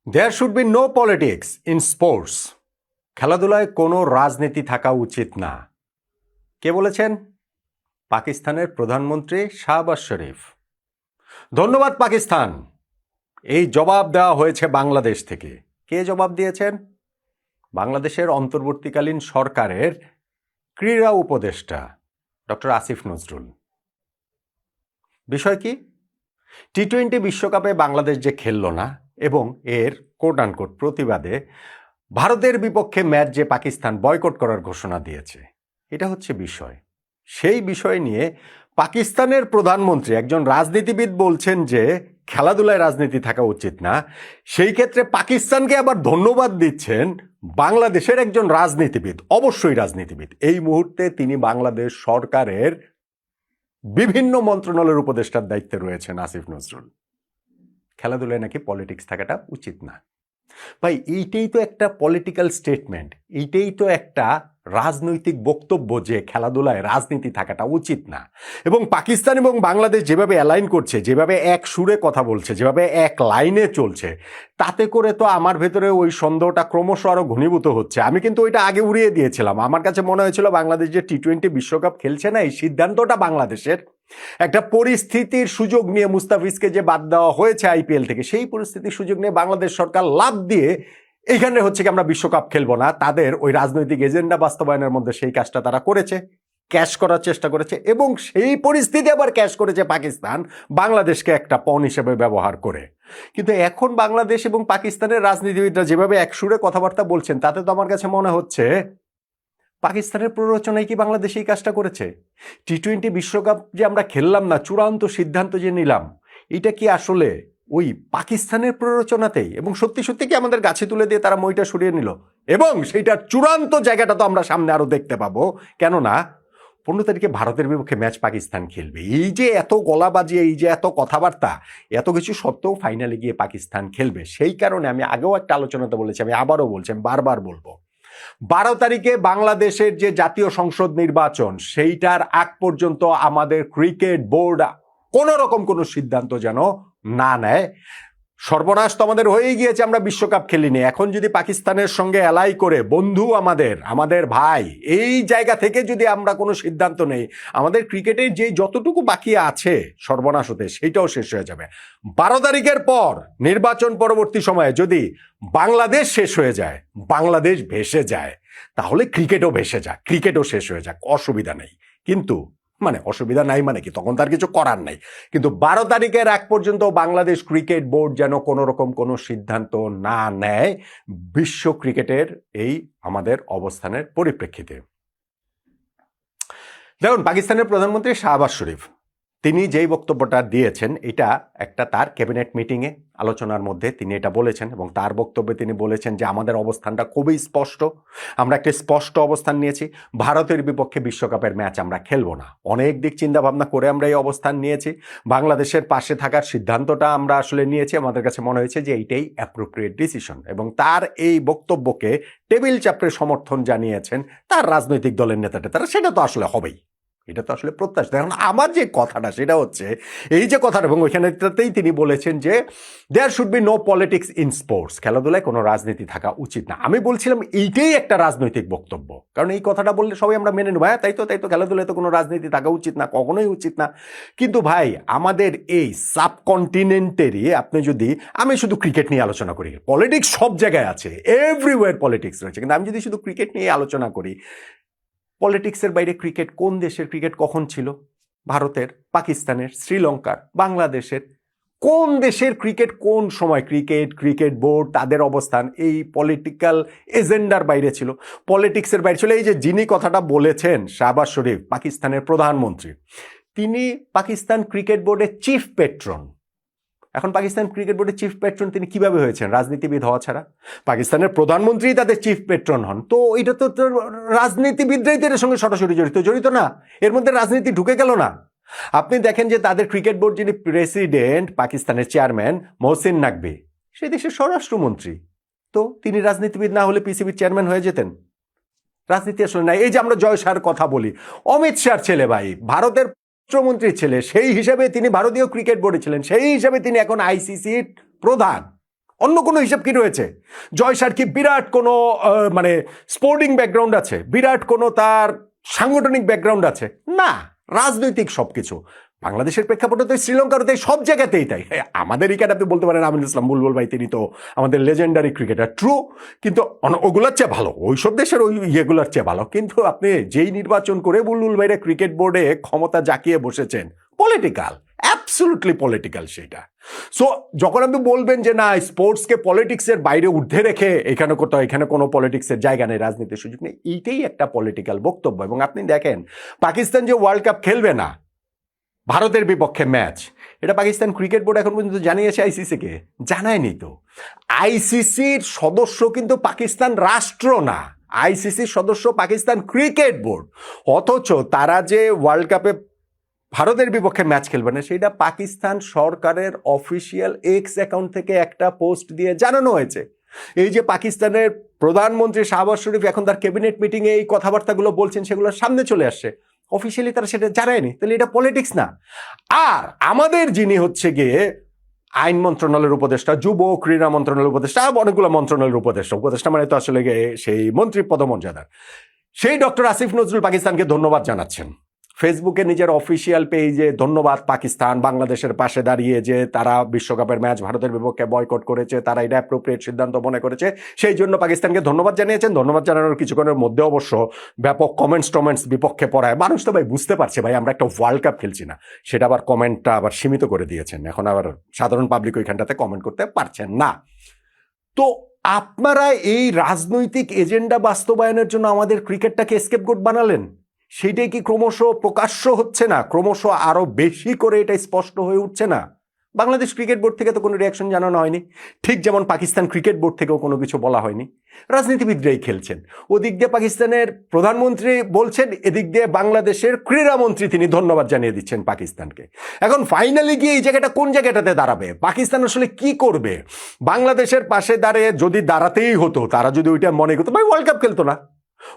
There should be no politics in sports. খেলাধুলায় কোনো রাজনীতি থাকা উচিত না। কে বলেছেন? পাকিস্তানের প্রধানমন্ত্রী শাহবাজ শরীফ। ধন্যবাদ পাকিস্তান। এই জবাব দেওয়া হয়েছে বাংলাদেশ থেকে। কে জবাব দিয়েছেন? বাংলাদেশের অন্তর্বর্তীকালীন সরকারের ক্রীড়া উপদেষ্টা ডক্টর আসিফ নজরুল। বিষয় কি? টি-20 বিশ্বকাপে বাংলাদেশ যে খেলল না এবং এর কোট আনকোট প্রতিবাদে ভারতের বিপক্ষে ম্যাচ যে পাকিস্তান বয়কট করার ঘোষণা দিয়েছে, এটা হচ্ছে বিষয়। সেই বিষয় নিয়ে পাকিস্তানের প্রধানমন্ত্রী একজন রাজনীতিবিদ বলছেন যে খেলাধুলায় রাজনীতি থাকা উচিত না। সেই ক্ষেত্রে পাকিস্তানকে আবার ধন্যবাদ দিচ্ছেন বাংলাদেশের একজন রাজনীতিবিদ, অবশ্যই রাজনীতিবিদ। এই মুহূর্তে তিনি বাংলাদেশ সরকারের বিভিন্ন মন্ত্রণালয়ের উপদেষ্টার দায়িত্বে রয়েছেন আসিফ নজরুল। খেলাধুলায় নাকি পলিটিক্স থাকাটা উচিত না। ভাই, এইটাই তো একটা পলিটিক্যাল স্টেটমেন্ট, এইটাই তো একটা রাজনৈতিক বক্তব্য যে খেলাধুলায় রাজনীতি থাকাটা উচিত না। এবং পাকিস্তান এবং বাংলাদেশ যেভাবে অ্যালাইন করছে, যেভাবে এক সুরে কথা বলছে, যেভাবে এক লাইনে চলছে, তাতে করে তো আমার ভেতরে ওই সন্দেহটা ক্রমশ আরও ঘনীভূত হচ্ছে। আমি কিন্তু ওইটা আগে উড়িয়ে দিয়েছিলাম। আমার কাছে মনে হয়েছিল বাংলাদেশ যে টি-20 বিশ্বকাপ খেলছে না, এই সিদ্ধান্তটা বাংলাদেশের একটা পরিস্থিতির সুযোগ নিয়ে, মুস্তাফিজকে যে বাদ দেওয়া হয়েছে আইপিএল থেকে, সেই পরিস্থিতির সুযোগ নিয়ে বাংলাদেশ সরকার লাভ দিয়ে এইখানে হচ্ছে কি আমরা বিশ্বকাপ খেলবো না, তাদের ওই রাজনৈতিক এজেন্ডা বাস্তবায়নের মধ্যে সেই কাজটা তারা করেছে, ক্যাশ করার চেষ্টা করেছে। এবং সেই পরিস্থিতি আবার ক্যাশ করেছে পাকিস্তান বাংলাদেশকে একটা পণ হিসেবে ব্যবহার করে। কিন্তু এখন বাংলাদেশ এবং পাকিস্তানের রাজনীতিবিদরা যেভাবে একসুরে কথাবার্তা বলছেন, তাতে তো আমার কাছে মনে হচ্ছে পাকিস্তানের প্ররোচনায় কি বাংলাদেশ এই কাজটা করেছে? টি-20 বিশ্বকাপ যে আমরা খেললাম না, চূড়ান্ত সিদ্ধান্ত যে নিলাম, এটা কি আসলে ওই পাকিস্তানের প্ররোচনাতেই? এবং সত্যি সত্যি কি আমাদের গাছে তুলে দিয়ে তারা মইটা সরিয়ে নিল? এবং সেইটার চূড়ান্ত জায়গাটা তো আমরা সামনে আরো দেখতে পাবো। কেননা 15 তারিখে ভারতের বিপক্ষে ম্যাচ পাকিস্তান খেলবে। এই যে এত গলাবাজি, এই যে এত কথাবার্তা, এত কিছু সত্ত্বেও ফাইনালে গিয়ে পাকিস্তান খেলবে। সেই কারণে আমি আগেও একটা আলোচনাতে বলেছি, আমি আবারও বলছি, আমি বারবার বলবো, 12 তারিখে বাংলাদেশের যে জাতীয় সংসদ নির্বাচন, সেইটার আগ পর্যন্ত আমাদের ক্রিকেট বোর্ড কোনো রকম কোনো সিদ্ধান্ত যেন না নেয়। সর্বনাশ তো আমাদের হয়েই গিয়েছে, আমরা বিশ্বকাপ খেলিনি। এখন যদি পাকিস্তানের সঙ্গে অ্যালাই করে, বন্ধু আমাদের ভাই, এই জায়গা থেকে যদি আমরা কোনো সিদ্ধান্ত নেই, আমাদের ক্রিকেটের যে যতটুকু বাকি আছে সর্বনাশ হতে, সেইটাও শেষ হয়ে যাবে। 12 তারিখের পর নির্বাচন পরবর্তী সময়ে যদি বাংলাদেশ শেষ হয়ে যায়, বাংলাদেশ ভেসে যায়, তাহলে ক্রিকেটও ভেসে যাক, ক্রিকেটও শেষ হয়ে যাক, অসুবিধা নেই। কিন্তু অসুবিধা নাই মানে কি, তখন তার কিছু করার নাই। কিন্তু 12 তারিখের আগ পর্যন্ত বাংলাদেশ ক্রিকেট বোর্ড যেন কোনো রকম কোনো সিদ্ধান্ত না নেয় বিশ্ব ক্রিকেটের এই আমাদের অবস্থানের পরিপ্রেক্ষিতে। দেখুন, পাকিস্তানের প্রধানমন্ত্রী শাহবাজ শরীফ, তিনি যেই বক্তব্যটা দিয়েছেন, এটা একটা তার ক্যাবিনেট মিটিংয়ে আলোচনার মধ্যে তিনি এটা বলেছেন। এবং তার বক্তব্যে তিনি বলেছেন যে আমাদের অবস্থানটা খুবই স্পষ্ট, আমরা একটা স্পষ্ট অবস্থান নিয়েছি, ভারতের বিপক্ষে বিশ্বকাপের ম্যাচ আমরা খেলবো না। অনেক দিক চিন্তা ভাবনা করে আমরা এই অবস্থান নিয়েছি, বাংলাদেশের পাশে থাকার সিদ্ধান্তটা আমরা আসলে নিয়েছি। আমাদের কাছে মনে হয়েছে যে এইটাই অ্যাপ্রোপ্রিয়েট ডিসিশন। এবং তার এই বক্তব্যকে টেবিল চাপড়ে সমর্থন জানিয়েছেন তার রাজনৈতিক দলের নেতাটা, তারা সেটা তো আসলে হবেই, এটা তো আসলে প্রত্যাশা। এখন আমার যে কথাটা সেটা হচ্ছে এই যে কথাটা, এবং ওইখানেতেই তিনি বলেছেন যে there should be no politics in sports, খেলাধুলায় কোনো রাজনীতি থাকা উচিত না। আমি বলছিলাম এইটাই একটা রাজনৈতিক বক্তব্্য, কারণ এই কথাটা বললে সবাই আমরা মেনে নেব, হ্যাঁ তাই তো খেলাধুলায় তো কোনো রাজনীতি থাকা উচিত না, কখনোই উচিত না। কিন্তু ভাই, আমাদের এই সাবকন্টিনেন্টেরই আপনি যদি, আমি শুধু ক্রিকেট নিয়ে আলোচনা করি, পলিটিক্স সব জায়গায় আছে, এভরিওয়্যার পলিটিক্স রয়েছে, কিন্তু আমি যদি শুধু ক্রিকেট নিয়ে আলোচনা করি, পলিটিক্সের বাইরে ক্রিকেট, কোন দেশের ক্রিকেট কখন ছিল? ভারতের, পাকিস্তানের, শ্রীলঙ্কার, বাংলাদেশের। কোন দেশের ক্রিকেট কোন সময়? ক্রিকেট বোর্ড, তাদের অবস্থান এই পলিটিক্যাল এজেন্ডার বাইরে ছিল, পলিটিক্সের বাইরে ছিল। এই যে যিনি কথাটা বলেছেন শাহবাজ শরীফ, পাকিস্তানের প্রধানমন্ত্রী, তিনি পাকিস্তান ক্রিকেট বোর্ডের চিফ পেট্রন। এখন পাকিস্তান ক্রিকেট বোর্ডের চিফ পেট্রন তিনি কিভাবে হয়েছেন? রাজনীতিবিদ হওয়া ছাড়া। পাকিস্তানের প্রধানমন্ত্রী তাদের চিফ পেট্রন হন, তো এটা তো রাজনীতিবিদরাই এর সঙ্গে সরাসরি জড়িত না, এর মধ্যে রাজনীতি ঢুকে গেল না। আপনি দেখেন যে তাদের ক্রিকেট বোর্ড যিনি প্রেসিডেন্ট, পাকিস্তানের চেয়ারম্যান মহসিন নাকভি, সেই দেশের স্বরাষ্ট্রমন্ত্রী, তো তিনি রাজনীতিবিদ না হলে পিসিবির চেয়ারম্যান হয়ে যেতেন? রাজনীতি আসলে নাই। এই যে আমরা জয় শাহর কথা বলি, অমিত শাহর ছেলে ভাই, ভারতের রাষ্ট্রমন্ত্রীর ছেলে, সেই হিসাবে তিনি ভারতীয় ক্রিকেট বোর্ডে ছিলেন, সেই হিসাবে তিনি এখন আইসিসির প্রধান। অন্য কোনো হিসাব কি রয়েছে? জয়সার কি বিরাট কোনো মানে স্পোর্টিং ব্যাকগ্রাউন্ড আছে, বিরাট কোনো তার সাংগঠনিক ব্যাকগ্রাউন্ড আছে? না, রাজনৈতিক সবকিছু। বাংলাদেশের প্রেক্ষাপটে তো শ্রীলঙ্কার তো সব জায়গাতেই তাই। আমাদের ক্রিকেট আপনি বলতে পারেন আমিনুল ইসলাম বুলবুল ভাই তিনি তো আমাদের লেজেন্ডারি ক্রিকেটার, ট্রু, কিন্তু ওগুলোর চেয়ে ভালো, ওইসব দেশের ওই ইয়েগুলোর চেয়ে ভালো। কিন্তু আপনি যেই নির্বাচন করে বুলবুল ভাইরা ক্রিকেট বোর্ডে ক্ষমতা জাকিয়ে বসেছেন, পলিটিক্যাল, অ্যাবসলুটলি পলিটিক্যাল সেটা। সো যখন আপনি বলবেন যে না স্পোর্টসকে পলিটিক্সের বাইরে ঊর্ধ্বে রেখে এখানে কোথাও এখানে কোনো পলিটিক্সের জায়গা নেই, রাজনীতির সুযোগ নেই, এইটাই একটা পলিটিক্যাল বক্তব্য। এবং আপনি দেখেন পাকিস্তান যে ওয়ার্ল্ড কাপ খেলবে না, ভারতের বিপক্ষে ম্যাচ, এটা পাকিস্তান ক্রিকেট বোর্ড এখন পর্যন্ত জানিয়েছে আইসিসিকে? জানায়নি তো। আইসিসির সদস্য কিন্তু পাকিস্তান রাষ্ট্র না, আইসিসির সদস্য পাকিস্তান ক্রিকেট বোর্ড। অথচ তারা যে ওয়ার্ল্ড কাপে ভারতের বিপক্ষে ম্যাচ খেলবে না সেটা পাকিস্তান সরকারের অফিসিয়াল এক্স অ্যাকাউন্ট থেকে একটা পোস্ট দিয়ে জানানো হয়েছে। এই যে পাকিস্তানের প্রধানমন্ত্রী শাহবাজ শরীফ এখন তার ক্যাবিনেট মিটিংয়ে এই কথাবার্তাগুলো বলছেন, সেগুলো সামনে চলে আসছে, অফিসিয়ালি তারা সেটা জানায়নি, তাহলে এটা পলিটিক্স না? আর আমাদের যিনি হচ্ছে গিয়ে আইন মন্ত্রণালয়ের উপদেষ্টা, যুব ক্রীড়া মন্ত্রণালয়ের উপদেষ্টা, অনেকগুলো মন্ত্রণালয়ের উপদেষ্টা মানে তো আসলে সেই মন্ত্রী পদমর্যাদার, সেই ডক্টর আসিফ নজরুল পাকিস্তানকে ধন্যবাদ জানাচ্ছেন ফেসবুকে নিজের অফিসিয়াল পেজে। ধন্যবাদ পাকিস্তান, বাংলাদেশের পাশে দাঁড়িয়ে যে তারা বিশ্বকাপের ম্যাচ ভারতের বিপক্ষে বয়কট করেছে, তারা এটা অ্যাপ্রোপ্রিয়েট সিদ্ধান্ত মনে করেছে, সেই জন্য পাকিস্তানকে ধন্যবাদ জানিয়েছেন। ধন্যবাদ জানানোর কিছুক্ষণের মধ্যে অবশ্য ব্যাপক কমেন্টস বিপক্ষে পড়ায় মানুষ তো ভাই বুঝতে পারছে ভাই আমরা একটা ওয়ার্ল্ড কাপ খেলছি না, সেটা আবার কমেন্টটা আবার সীমিত করে দিয়েছেন, এখন আবার সাধারণ পাবলিক ওইখানটাতে কমেন্ট করতে পারছেন না। তো আপনারা এই রাজনৈতিক এজেন্ডা বাস্তবায়নের জন্য আমাদের ক্রিকেটটাকে স্কেপগোট বানালেন, সেইটাই কি ক্রমশ প্রকাশ্য হচ্ছে না? ক্রমশ আরো বেশি করে এটা স্পষ্ট হয়ে উঠছে না? বাংলাদেশ ক্রিকেট বোর্ড থেকে তো কোনো রিয়াকশন জানানো হয়নি, ঠিক যেমন পাকিস্তান ক্রিকেট বোর্ড থেকেও কোনো কিছু বলা হয়নি। রাজনীতিবিদরাই খেলছেন, ওদিক দিয়ে পাকিস্তানের প্রধানমন্ত্রী বলছেন, এদিক দিয়ে বাংলাদেশের ক্রীড়ামন্ত্রী তিনি ধন্যবাদ জানিয়ে দিচ্ছেন পাকিস্তানকে। এখন ফাইনালি গিয়ে এই জায়গাটা কোন জায়গাটাতে দাঁড়াবে? পাকিস্তান আসলে কি করবে? বাংলাদেশের পাশে দাঁড়িয়ে যদি দাঁড়াতেই হতো, তারা যদি ওইটা মনে করতো, ভাই ওয়ার্ল্ড কাপ খেলতো না,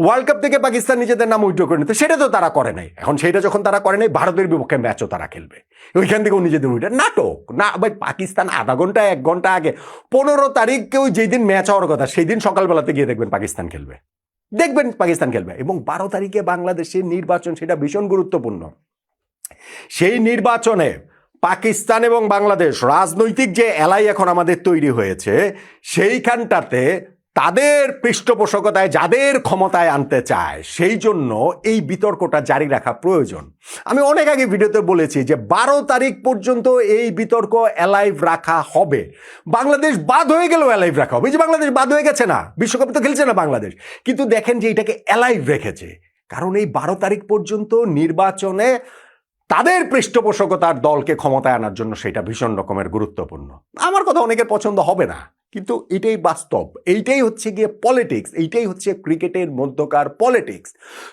ওয়ার্ল্ড কাপ থেকে পাকিস্তান নিজেদের নাম উইথড্র করে নিত, সেটা তো তারা করে নাই। এখন সেটা যখন তারা করে নাই, ভারতের বিপক্ষে ম্যাচও তারা খেলবে, ওইখান থেকেও নিজেদের উইথড্র, নাটক না ভাই। পাকিস্তান আধা ঘন্টা 1 ঘন্টা আগে 15 তারিখকেও যেই দিন ম্যাচ হওয়ার কথা সেই দিন সকালবেলাতে গিয়ে দেখবেন পাকিস্তান খেলবে, দেখবেন পাকিস্তান খেলবে। এবং 12 তারিখে বাংলাদেশের নির্বাচন, সেটা ভীষণ গুরুত্বপূর্ণ। সেই নির্বাচনে পাকিস্তান এবং বাংলাদেশ রাজনৈতিক যে এলাই এখন আমাদের তৈরি হয়েছে, সেইখানটাতে তাদের পৃষ্ঠপোষকতায় যাদের ক্ষমতায় আনতে চায়, সেই জন্য এই বিতর্কটা জারি রাখা প্রয়োজন। আমি অনেক আগে ভিডিওতে বলেছি যে 12 তারিখ পর্যন্ত এই বিতর্ক অ্যালাইভ রাখা হবে। বাংলাদেশ বাদ হয়ে গেলেও অ্যালাইভ রাখা হবে। এই যে বাংলাদেশ বাদ হয়ে গেছে না, বিশ্বকাপে তো খেলছে না বাংলাদেশ, কিন্তু দেখেন যে এটাকে অ্যালাইভ রেখেছে, কারণ এই 12 তারিখ পর্যন্ত নির্বাচনে তাদের পৃষ্ঠপোষকতার দলকে ক্ষমতায় আনার জন্য সেটা ভীষণ রকমের গুরুত্বপূর্ণ। আমার কথা অনেকের পছন্দ হবে না, কিন্তু এটাই বাস্তব, এইটাই হচ্ছে গিয়ে পলিটিক্স, এইটাই হচ্ছে ক্রিকেটের মধ্যকার পলিটিক্স।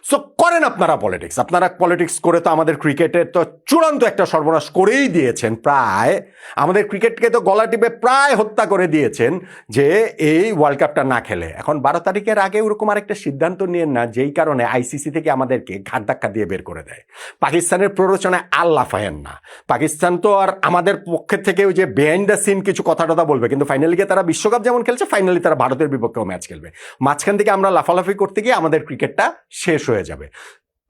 সো করেন আপনারা পলিটিক্স, আপনারা পলিটিক্স করে তো আমাদের ক্রিকেটের তো চূড়ান্ত একটা সর্বনাশ করেই দিয়েছেন, প্রায় আমাদের ক্রিকেটকে তো গলা টিপে প্রায় হত্যা করে দিয়েছেন যে এই ওয়ার্ল্ড কাপটা না খেলে। এখন 12 তারিখের আগে ওরকম আরেকটা সিদ্ধান্ত নিয়েন না যেই কারণে আইসিসি থেকে আমাদেরকে ঘাট ধাক্কা দিয়ে বের করে দেয়। পাকিস্তানের প্ররোচনায় আল্লাহ ফাহেন না, পাকিস্তান তো আর আমাদের পক্ষের থেকে ওই যে বিহাইন্ড দ্য সিন কিছু কথা টথা বলবে, কিন্তু ফাইনালি গিয়ে তারা বিশ্বকাপ যেমন খেলছে, ফাইনালি তারা ভারতের বিপক্ষেও ম্যাচ খেলবে। মাঝখান থেকে আমরা লাফালাফি করতে গিয়ে আমাদের ক্রিকেটটা শেষ হয়ে যাবে।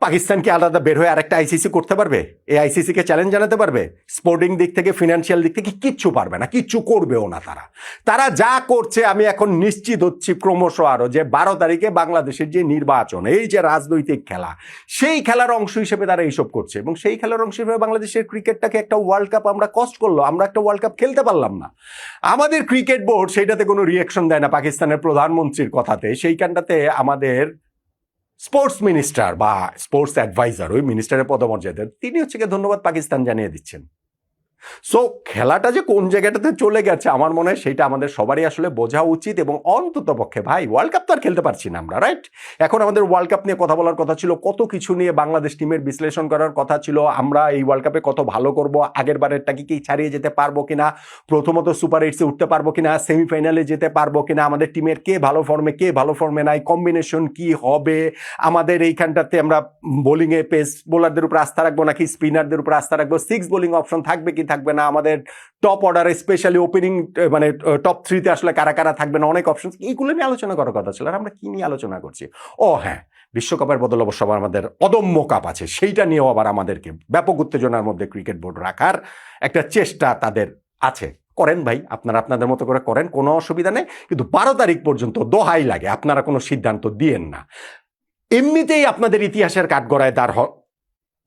পাকিস্তান কি আলাদা বের হয়ে আরেকটা আইসিসি করতে পারবে? এই আইসিসিকে চ্যালেঞ্জ জানাতে পারবে? স্পোর্টিং দিক থেকে, ফিনান্সিয়াল দিক থেকে কিচ্ছু পারবে না, কিচ্ছু করবেও না। তারা যা করছে আমি এখন নিশ্চিত হচ্ছি ক্রমশ আরো যে 12 তারিখে বাংলাদেশের যে নির্বাচন, এই যে রাজনৈতিক খেলা, সেই খেলার অংশ হিসেবে তারা এইসব করছে। এবং সেই খেলার অংশ হিসেবে বাংলাদেশের ক্রিকেটটাকে একটা ওয়ার্ল্ড কাপ আমরা কষ্ট করলো, আমরা একটা ওয়ার্ল্ড কাপ খেলতে পারলাম না। আমাদের ক্রিকেট বোর্ড সেইটাতে কোনো রিয়াকশন দেয় না পাকিস্তানের প্রধানমন্ত্রীর কথাতে। সেইখানটাতে আমাদের স্পোর্টস মিনিস্টার বা স্পোর্টস অ্যাডভাইজার, ওই মিনিস্টারের পদমর্যাদা, তিনি হচ্ছে ধন্যবাদ পাকিস্তান জানিয়ে দিচ্ছেন। সো খেলাটা যে কোন জায়গাটাতে চলে গেছে আমার মনে হয় সেটা আমাদের সবারই আসলে বোঝা উচিত। এবং অন্তত পক্ষে ভাই ওয়ার্ল্ড কাপ তো আর খেলতে পারছি না আমরা, রাইট? এখন আমাদের ওয়ার্ল্ড কাপ নিয়ে কথা বলার কথা ছিল, কত কিছু নিয়ে বাংলাদেশ টিমের বিশ্লেষণ করার কথা ছিল, আমরা এই ওয়ার্ল্ড কাপে কত ভালো করব, আগের বারেরটাকে কি ছাড়িয়ে যেতে পারবো কিনা, প্রথমত সুপার এইটসে উঠতে পারবো কিনা, সেমিফাইনালে যেতে পারবো কিনা, আমাদের টিমের কে ভালো ফর্মে নাই, কম্বিনেশন কি হবে, আমাদের এইখানটাতে আমরা বোলিংয়ে পেস বোলারদের উপর আস্থা রাখবো নাকি স্পিনারদের উপর আস্থা রাখবো, 6 বোলিং অপশন থাকবে কি থাকবে না, আমাদের টপ অর্ডারে স্পেশালি ওপেনিং মানে টপ 3-তে আসলে কারা কারা থাকবে না, অনেক অপশন, এইগুলো নিয়ে আলোচনা করার কথা ছিল। আর আমরা কি নিয়ে আলোচনা করছি? ও হ্যাঁ, বিশ্বকাপের বদল অবশ্য আবার আমাদের অদম্য কাপ আছে, সেইটা নিয়েও আবার আমাদেরকে ব্যাপক উত্তেজনার মধ্যে ক্রিকেট বোর্ড রাখার একটা চেষ্টা তাদের আছে। করেন ভাই, আপনারা আপনাদের মতো করে করেন, কোনো অসুবিধা নেই, কিন্তু 12 তারিখ পর্যন্ত দোহাই লাগে আপনারা কোনো সিদ্ধান্ত দিয়েন না। এমনিতেই আপনাদের ইতিহাসের কাঠগড়ায়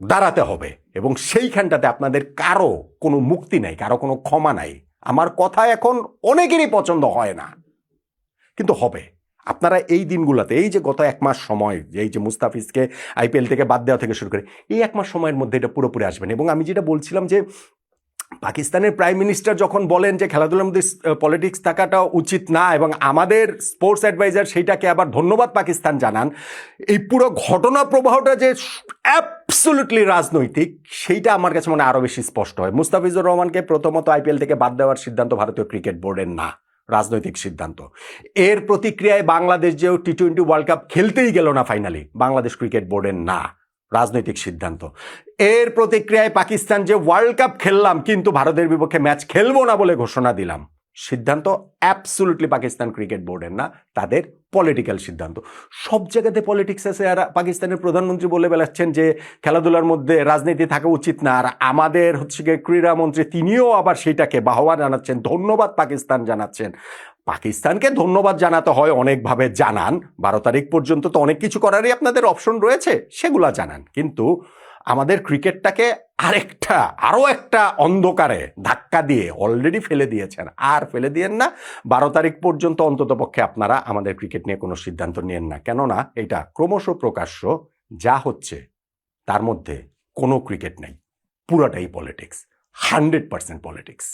দাঁড়াতে হবে, এবং সেইখানটাতে আপনাদের কারো কোনো মুক্তি নাই, কারো কোনো ক্ষমা নাই। আমার কথা এখন অনেকেরই পছন্দ হয় না, কিন্তু হবে। আপনারা এই দিনগুলোতে, এই যে গত 1 মাস সময়, এই যে মুস্তাফিজকে আইপিএল থেকে বাদ দেওয়া থেকে শুরু করে এই 1 মাস সময়ের মধ্যে এটা পুরোপুরি আসবেন। এবং আমি যেটা বলছিলাম যে পাকিস্তানের প্রাইম মিনিস্টার যখন বলেন যে খেলাধুলার মধ্যে পলিটিক্স থাকাটা উচিত না, এবং আমাদের স্পোর্টস অ্যাডভাইজার সেইটাকে আবার ধন্যবাদ পাকিস্তান জানান, এই পুরো ঘটনা প্রবাহটা যে অ্যাবসলিউটলি রাজনৈতিক, সেইটা আমার কাছে মনে আরও বেশি স্পষ্ট হয়। মুস্তাফিজুর রহমানকে প্রথমত আইপিএল থেকে বাদ দেওয়ার সিদ্ধান্ত ভারতীয় ক্রিকেট বোর্ডের না, রাজনৈতিক সিদ্ধান্ত। এর প্রতিক্রিয়ায় বাংলাদেশ যেও টি-20 ওয়ার্ল্ড কাপ খেলতেই গেল না ফাইনালি, বাংলাদেশ ক্রিকেট বোর্ডের না, রাজনৈতিক সিদ্ধান্ত। এর প্রতিক্রিয়ায় পাকিস্তান যে ওয়ার্ল্ড কাপ খেললাম কিন্তু ভারতের বিপক্ষে ম্যাচ খেলবো না বলে ঘোষণা দিলাম, সিদ্ধান্ত অ্যাবসলিউটলি পাকিস্তান ক্রিকেট বোর্ডের না, তাদের পলিটিক্যাল সিদ্ধান্ত। সব জায়গাতে পলিটিক্স আছে, আর পাকিস্তানের প্রধানমন্ত্রী বলে বেড়াচ্ছেন যে খেলাধুলার মধ্যে রাজনীতি থাকা উচিত না, আর আমাদের হচ্ছে গিয়ে ক্রীড়ামন্ত্রী তিনিও আবার সেইটাকে বাহবা জানাচ্ছেন, ধন্যবাদ পাকিস্তান জানাচ্ছেন। পাকিস্তানকে ধন্যবাদ জানাতে হয় অনেকভাবে, জানান। 12 তারিখ পর্যন্ত তো অনেক কিছু করারই আপনাদের অপশন রয়েছে, সেগুলা জানান, কিন্তু আমাদের ক্রিকেটটাকে আরও একটা অন্ধকারে ধাক্কা দিয়ে অলরেডি ফেলে দিয়েছেন, আর ফেলে দিয়েন না। 12 তারিখ পর্যন্ত অন্তত পক্ষে আপনারা আমাদের ক্রিকেট নিয়ে কোনো সিদ্ধান্ত নিয়েন না, কেননা এটা ক্রমশ প্রকাশ্য যা হচ্ছে তার মধ্যে কোনো ক্রিকেট নেই, পুরোটাই পলিটিক্স, 100% পলিটিক্স।